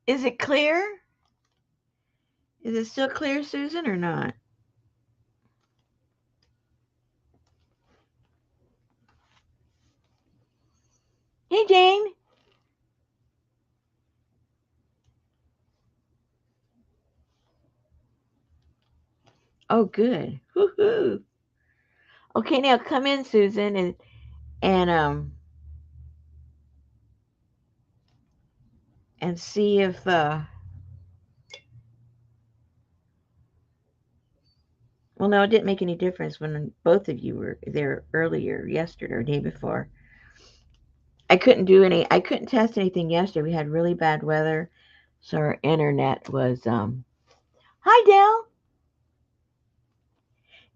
Is it clear? Is it still clear, Susan, or not? Hey, Jane. Oh, good. Woohoo. Okay, now come in, Susan, and and see if well, no, it didn't make any difference when both of you were there earlier, yesterday or day before. I couldn't test anything yesterday. We had really bad weather, so our internet was hi Dale.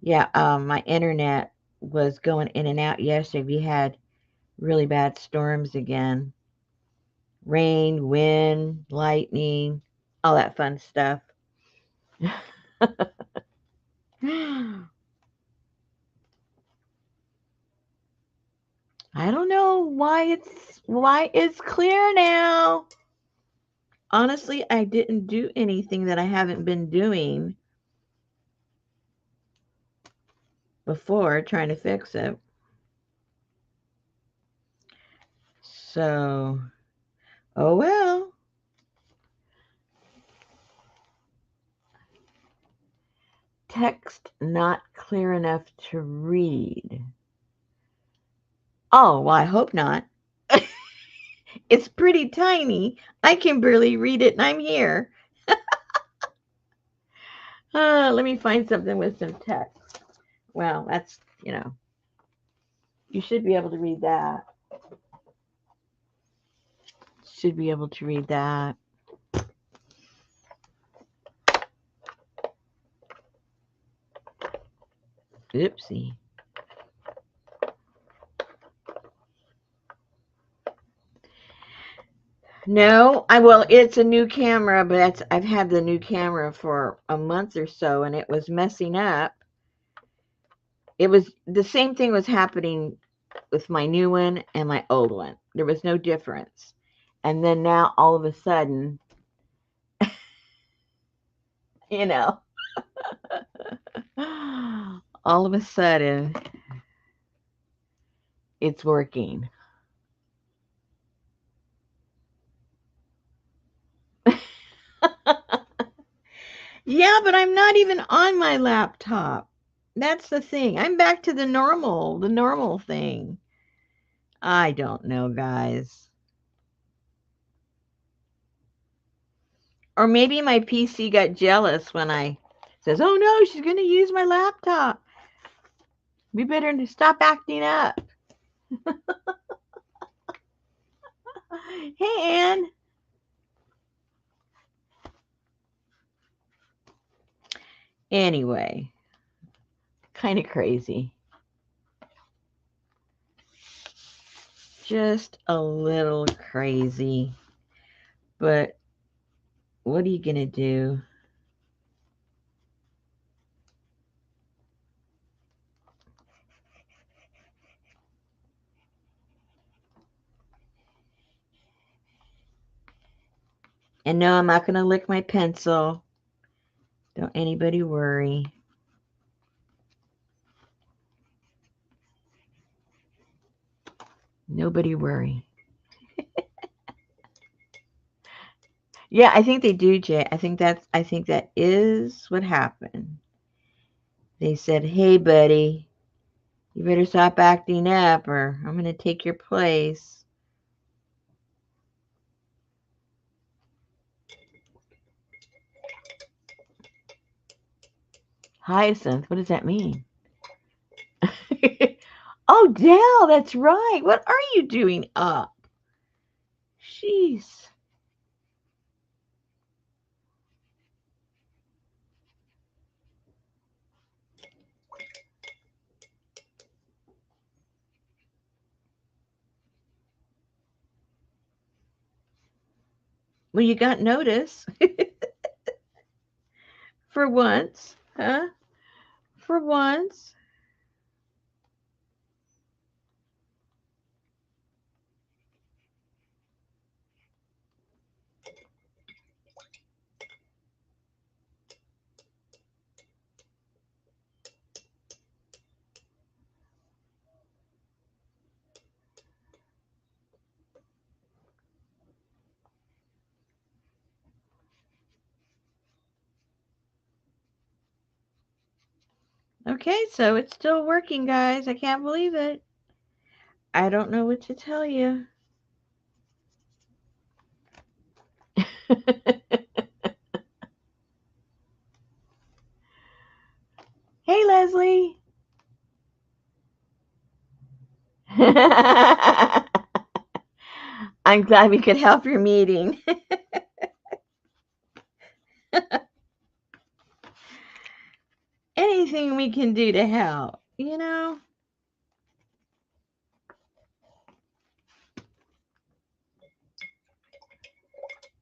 Yeah, my internet was going in and out yesterday. We had really bad storms again. Rain, wind, lightning, all that fun stuff. I don't know why it's clear now. Honestly, I didn't do anything that I haven't been doing before trying to fix it. So, oh well. Text not clear enough to read. Oh, well, I hope not. It's pretty tiny. I can barely read it and I'm here. Let me find something with some text. Well, that's, you should be able to read that. Should be able to read that. Oopsie. No, it's a new camera, but I've had the new camera for a month or so and it was messing up. It was the same thing was happening with my new one and my old one. There was no difference. And then now all of a sudden, you know, all of a sudden it's working. Yeah, but I'm not even on my laptop. That's the thing. I'm back to the normal thing. I don't know, guys. Or maybe my PC got jealous when I says, "Oh no, she's going to use my laptop. We better stop acting up." Hey, Ann. Anyway, kind of crazy. Just a little crazy. But what are you going to do? And no, I'm not going to lick my pencil. Don't anybody worry. Nobody worry. Yeah, I think they do, Jay. I think that is what happened. They said, "Hey, buddy, you better stop acting up or I'm going to take your place." Hyacinth, what does that mean? Oh, Dell, that's right. What are you doing up? Jeez. Well, you got notice for once, huh? For once. Okay, so it's still working, guys. I can't believe it. I don't know what to tell you. Hey, Leslie. I'm glad we could help your meeting. Anything we can do to help, you know?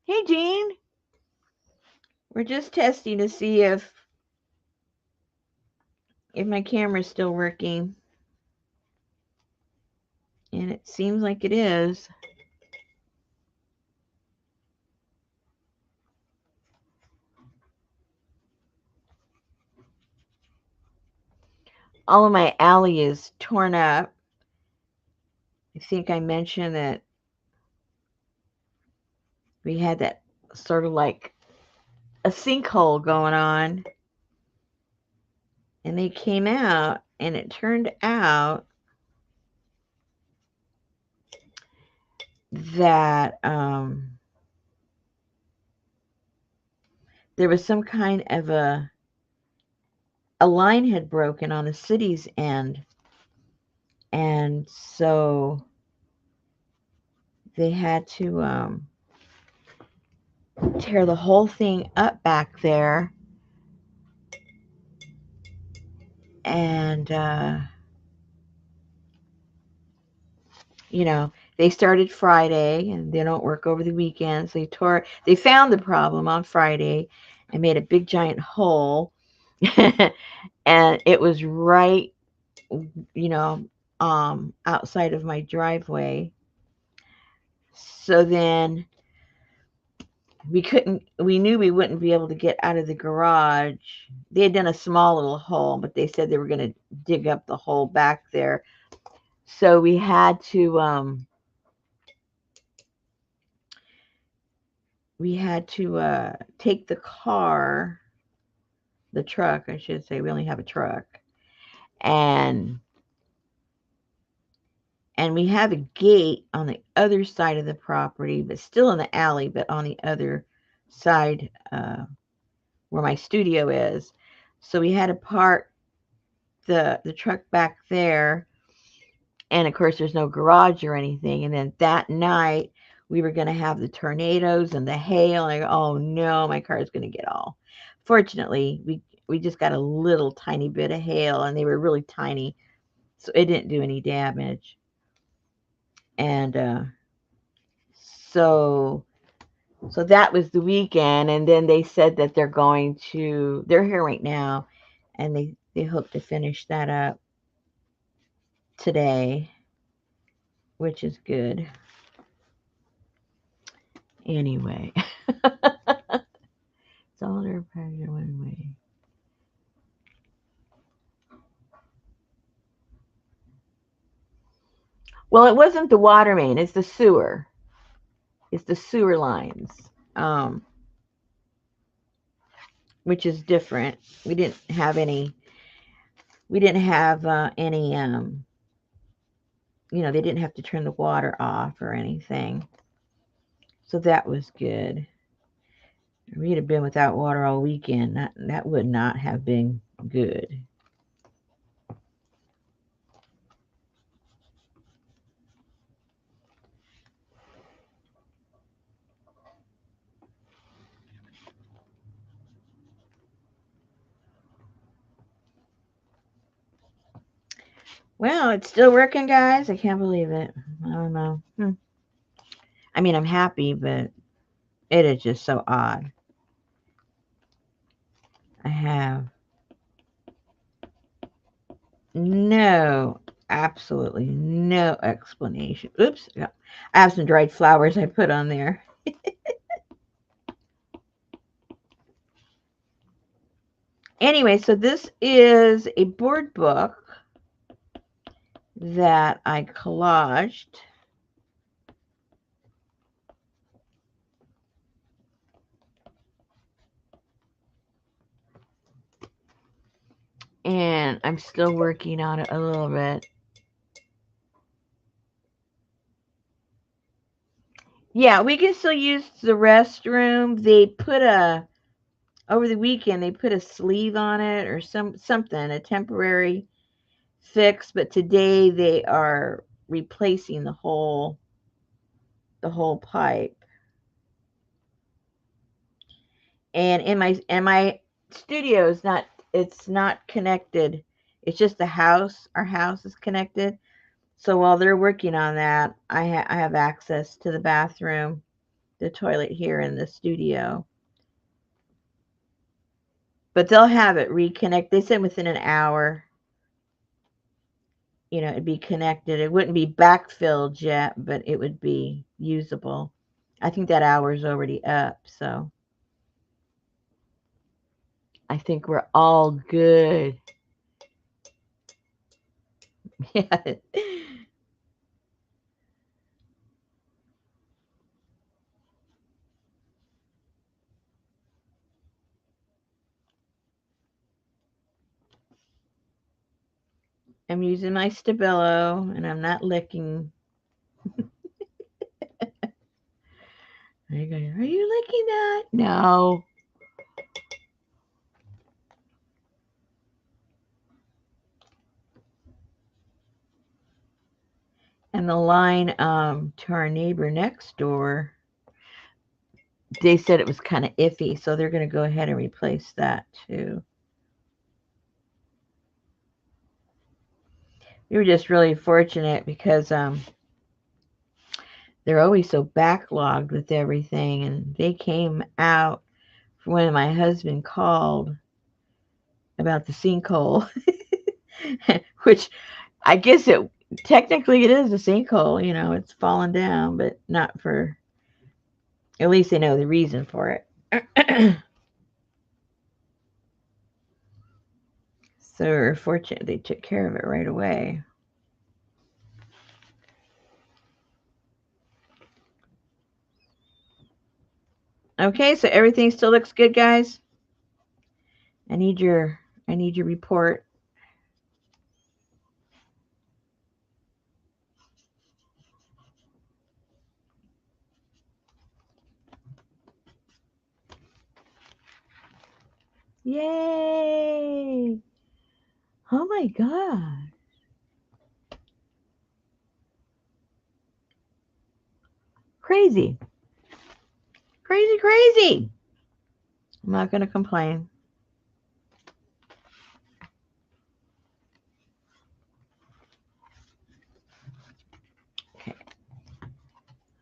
Hey, Jean. We're just testing to see if my camera's still working. And it seems like it is. All of my alley is torn up. I think I mentioned that we had that sort of like a sinkhole going on. And they came out, and it turned out that there was some kind of a line had broken on the city's end. And so they had to tear the whole thing up back there. And, you know, they started Friday and they don't work over the weekends. They found the problem on Friday and made a big giant hole. And it was right, you know, outside of my driveway. So then we knew we wouldn't be able to get out of the garage. They had done a small little hole, but they said they were going to dig up the hole back there. So we had to take the truck, I should say. We only have a truck. And we have a gate on the other side of the property, but still in the alley, but on the other side where my studio is. So we had to park the truck back there. And of course, there's no garage or anything. And then that night, we were going to have the tornadoes and the hail. And I go, oh no, my car is going to get all. Fortunately, we just got a little tiny bit of hail, and they were really tiny, so it didn't do any damage. And so that was the weekend. And then they said that they're here right now, and they hope to finish that up today, which is good. Anyway, it's all their pressure one way. Well, it wasn't the water main; it's the sewer. It's the sewer lines, which is different. We didn't have any. We didn't have any. They didn't have to turn the water off or anything, so that was good. We'd have been without water all weekend. That would not have been good. Well, it's still working, guys. I can't believe it. I don't know. I mean, I'm happy, but it is just so odd. I have absolutely no explanation. Oops. Yeah. I have some dried flowers I put on there. Anyway, so this is a board book that I collaged. And I'm still working on it a little bit. Yeah, we can still use the restroom. They put over the weekend they put a sleeve on it or something, a temporary fix, but today they are replacing the whole pipe. And in my studio is not, it's not connected. It's just the house. Our house is connected. So while they're working on that, I have access to the bathroom, the toilet here in the studio. But they'll have it reconnect. They said within an hour, it'd be connected. It wouldn't be backfilled yet, but it would be usable. I think that hour's already up, so I think we're all good. Yeah. I'm using my Stabilo and I'm not licking. Are you licking that? No. And the line to our neighbor next door, they said it was kind of iffy, so they're going to go ahead and replace that too. We were just really fortunate because they're always so backlogged with everything, and they came out when my husband called about the sinkhole, which I guess it technically it is a sinkhole. It's fallen down, but not for. At least they know the reason for it. So we're fortunate they took care of it right away. Okay, so everything still looks good, guys. I need your report. Yay! Oh my god. Crazy. Crazy, crazy. I'm not going to complain. Okay.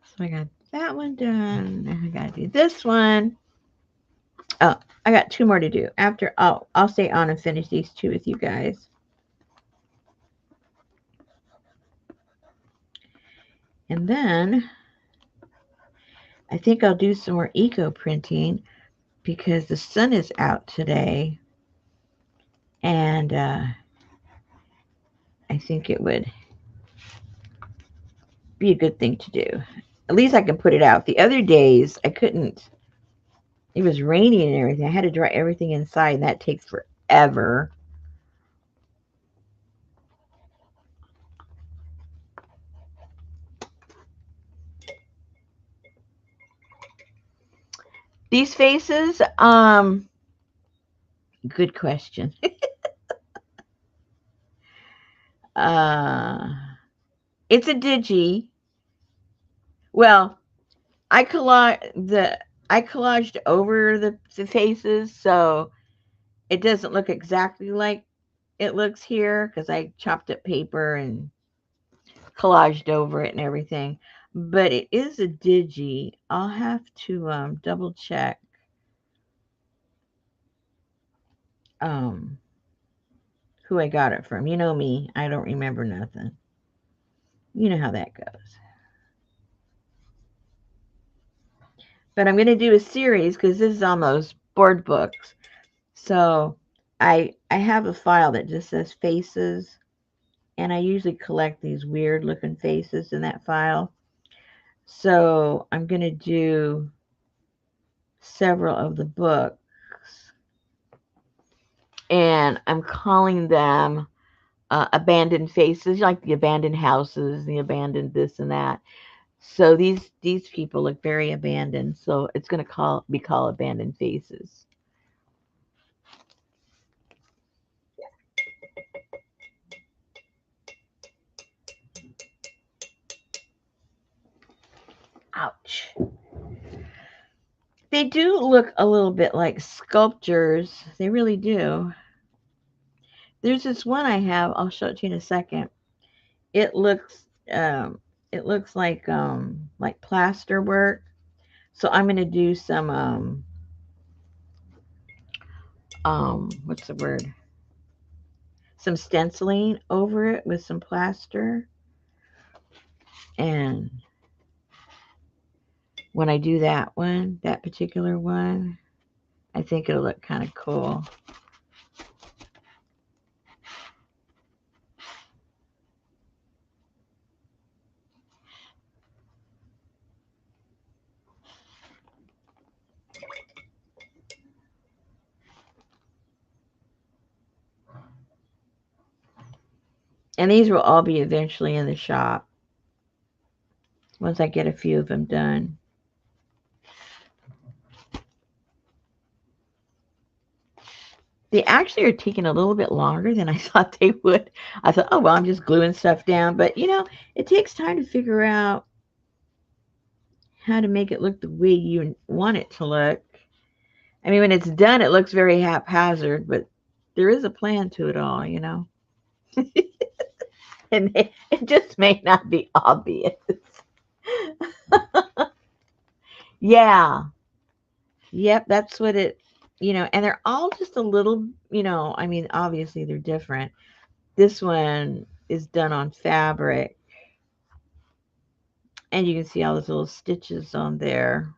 So I got that one done. And I got to do this one. Oh, I got two more to do. After, I'll stay on and finish these two with you guys. And then I think I'll do some more eco printing because the sun is out today. And I think it would be a good thing to do. At least I can put it out. The other days I couldn't. It was raining and everything. I had to dry everything inside, and that takes forever. These faces, good question. uh, it's a digi. Well, I collaged over the faces, so it doesn't look exactly like it looks here because I chopped up paper and collaged over it and everything. But it is a digi. I'll have to double check. Um, who I got it from. You know me, I don't remember nothing. You know how that goes. But I'm going to do a series because this is almost board books. So I have a file that just says faces, and I usually collect these weird looking faces in that file. So I'm going to do several of the books. and I'm calling them abandoned faces, like the abandoned houses, the abandoned this and that. So these people look very abandoned. So it's going to be called abandoned faces. Ouch. They do look a little bit like sculptures. They really do. There's this one I have. I'll show it to you in a second. It looks um, it looks like plaster work. So I'm going to do some what's the word? Some stenciling over it with some plaster. And when I do that particular one, I think it'll look kind of cool. And these will all be eventually in the shop once I get a few of them done. They actually are taking a little bit longer than I thought they would. I thought, oh, well, I'm just gluing stuff down. But, it takes time to figure out how to make it look the way you want it to look. I mean, when it's done, it looks very haphazard, but there is a plan to it all. And it just may not be obvious. Yeah. Yep, that's what and they're all just a little, I mean, obviously they're different. This one is done on fabric, and you can see all those little stitches on there.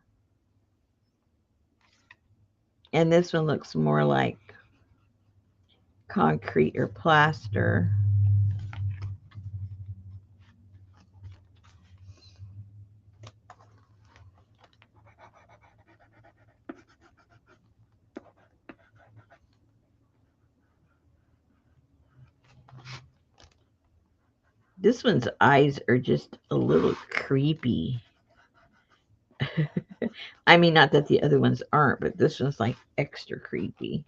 And this one looks more like concrete or plaster. This one's eyes are just a little creepy. I mean, not that the other ones aren't, but this one's like extra creepy.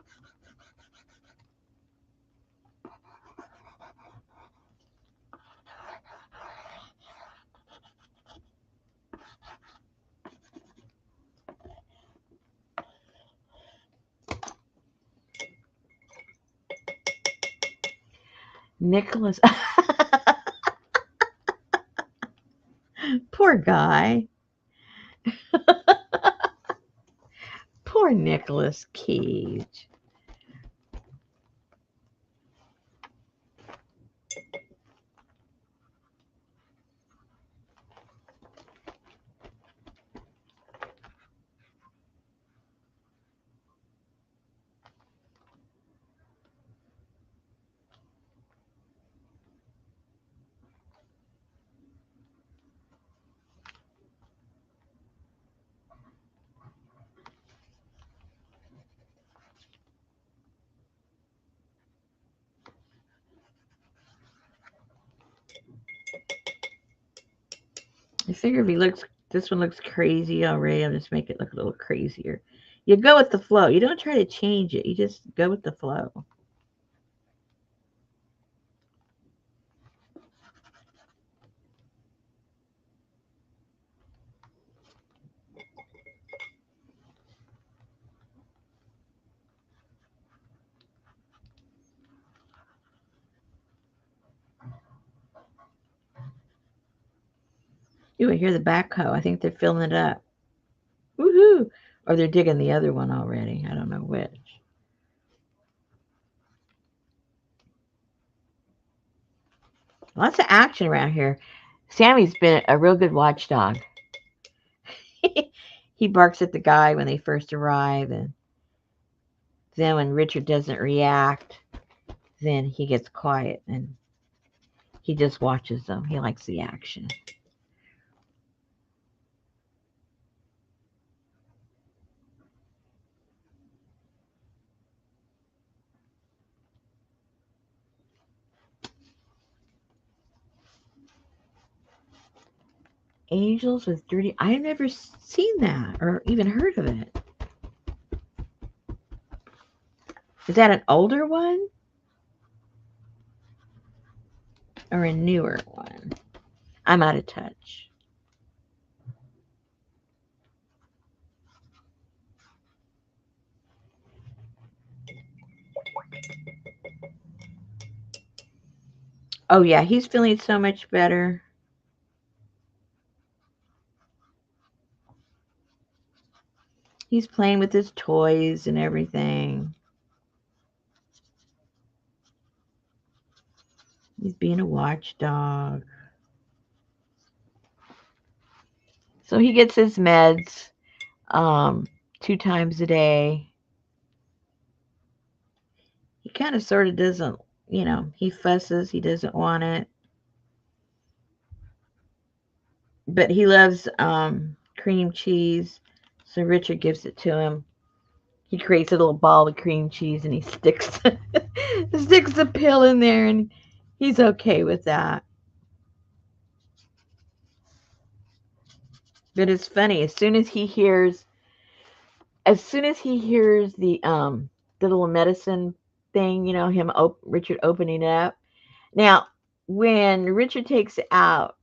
Nicholas. Poor guy. Poor Nicholas Cage. I figure if this one looks crazy already, I'll just make it look a little crazier. You go with the flow. You don't try to change it. You just go with the flow. Ooh, I hear the backhoe. I think they're filling it up. Woohoo! Or they're digging the other one already. I don't know which. Lots of action around here. Sammy's been a real good watchdog. He barks at the guy when they first arrive, and then when Richard doesn't react, then he gets quiet and he just watches them. He likes the action. Angels with Dirty. I've never seen that or even heard of it. Is that an older one or a newer one? I'm out of touch. Oh, yeah, he's feeling so much better. He's playing with his toys and everything. He's being a watchdog. So he gets his meds 2 times a day. He kind of sort of doesn't, he fusses. He doesn't want it. But he loves cream cheese. So Richard gives it to him. He creates a little ball of cream cheese and he sticks sticks the pill in there, and he's okay with that. But it's funny, as soon as he hears the little medicine thing, Richard opening it up. Now, when Richard takes out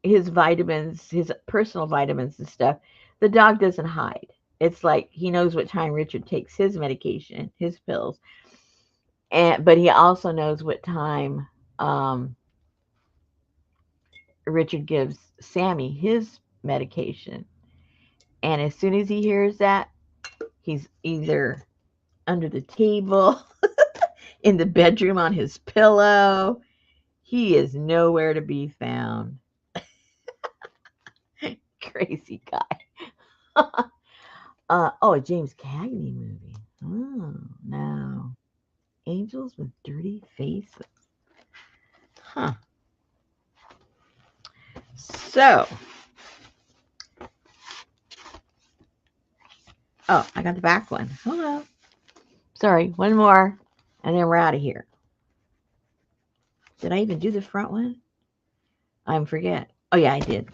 his vitamins, his personal vitamins and stuff, the dog doesn't hide. It's like he knows what time Richard takes his medication, his pills, but he also knows what time Richard gives Sammy his medication. And as soon as he hears that, he's either under the table, in the bedroom on his pillow. He is nowhere to be found. Crazy guy. A James Cagney movie. Oh, no. Angels with Dirty Faces. Huh. So, I got the back one. Hello. Sorry, one more, and then we're out of here. Did I even do the front one? I forget. Oh, yeah, I did.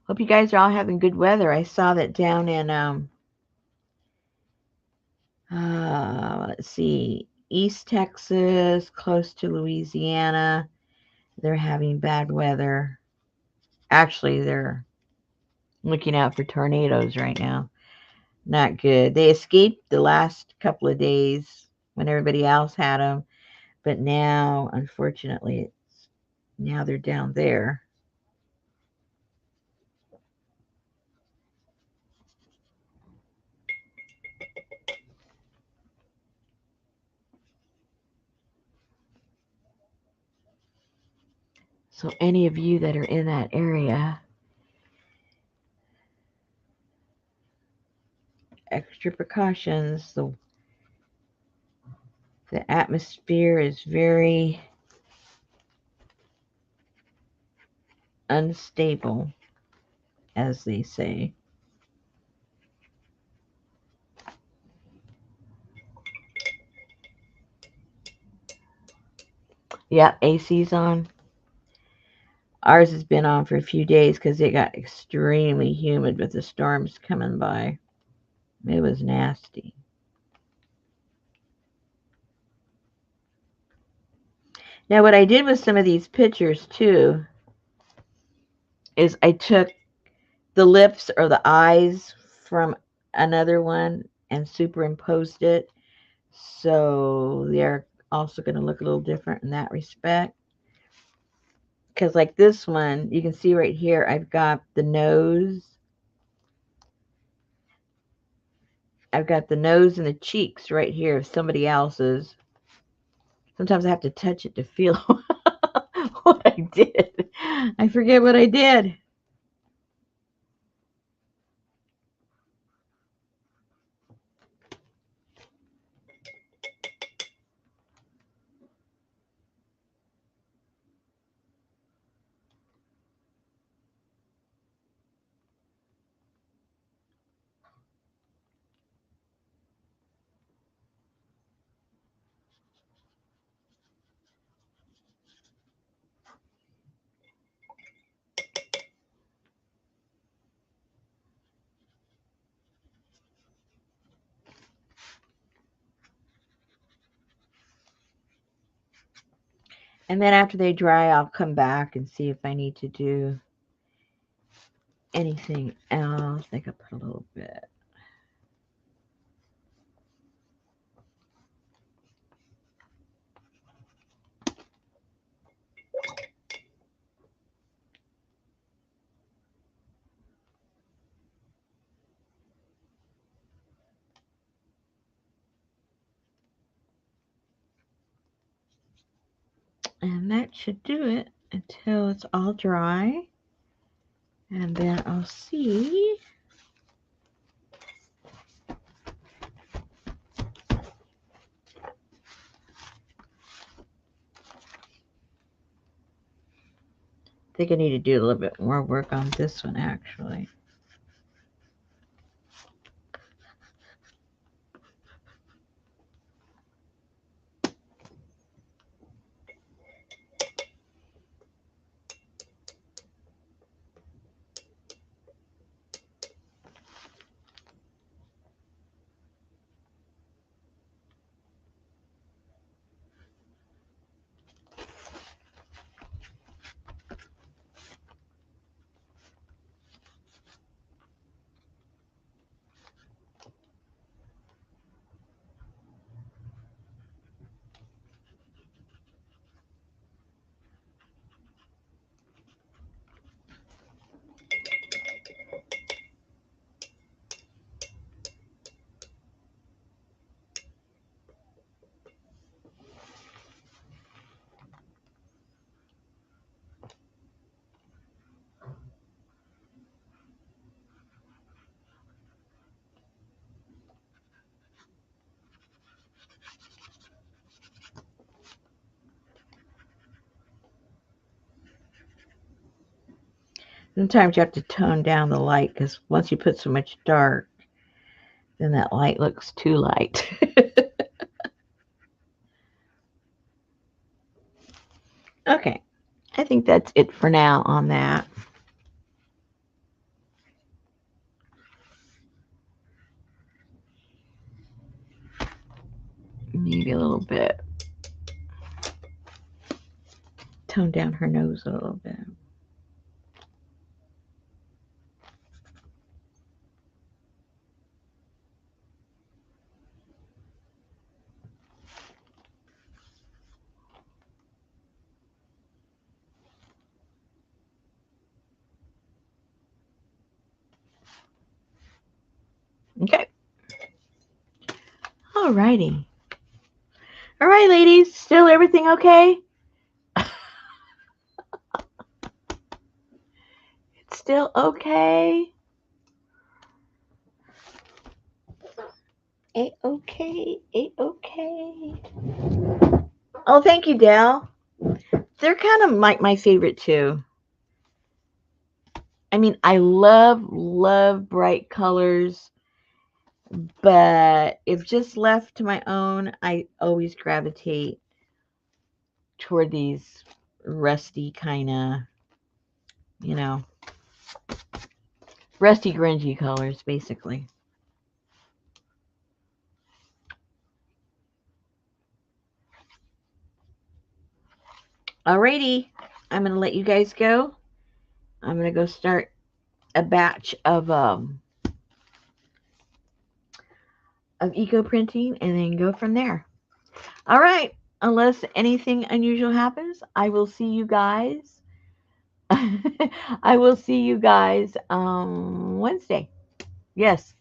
Hope you guys are all having good weather. I saw that down in let's see, East Texas, close to Louisiana. They're having bad weather. Actually, they're looking out for tornadoes right now. Not good. They escaped the last couple of days when everybody else had them, but now, unfortunately, now they're down there. So any of you that are in that area, extra precautions. The atmosphere is very unstable, as they say. Yeah, AC's on. Ours has been on for a few days because it got extremely humid with the storms coming by. It was nasty. Now, what I did with some of these pictures, too, is I took the lips or the eyes from another one and superimposed it. So they're also going to look a little different in that respect. Because like this one, you can see right here, I've got the nose. I've got the nose and the cheeks right here of somebody else's. Sometimes I have to touch it to feel what I did. I forget what I did. And then after they dry, I'll come back and see if I need to do anything else. I think I put a little bit. And that should do it until it's all dry. And then I'll see. I think I need to do a little bit more work on this one, actually. Sometimes you have to tone down the light because once you put so much dark, then that light looks too light. Okay, I think that's it for now on that. Maybe a little bit. Tone down her nose a little bit. Okay. Alrighty. All right, ladies. Still everything okay? It's still okay. A-okay. A-okay. Oh, thank you, Dell. They're kind of like my favorite too. I mean, I love bright colors, but if just left to my own, I always gravitate toward these rusty kind of, you know, rusty grungy colors, basically. Alrighty, I'm gonna let you guys go. I'm gonna go start a batch of eco printing and then go from there. All right, unless anything unusual happens, I will see you guys. I will see you guys Wednesday. Yes,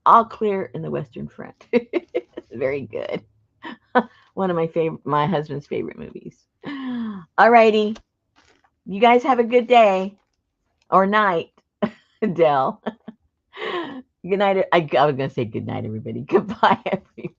all clear in the Western Front. Very good. One of my husband's favorite movies. All righty. You guys have a good day or night, Dell. Good night. I was going to say good night, everybody. Goodbye, everybody.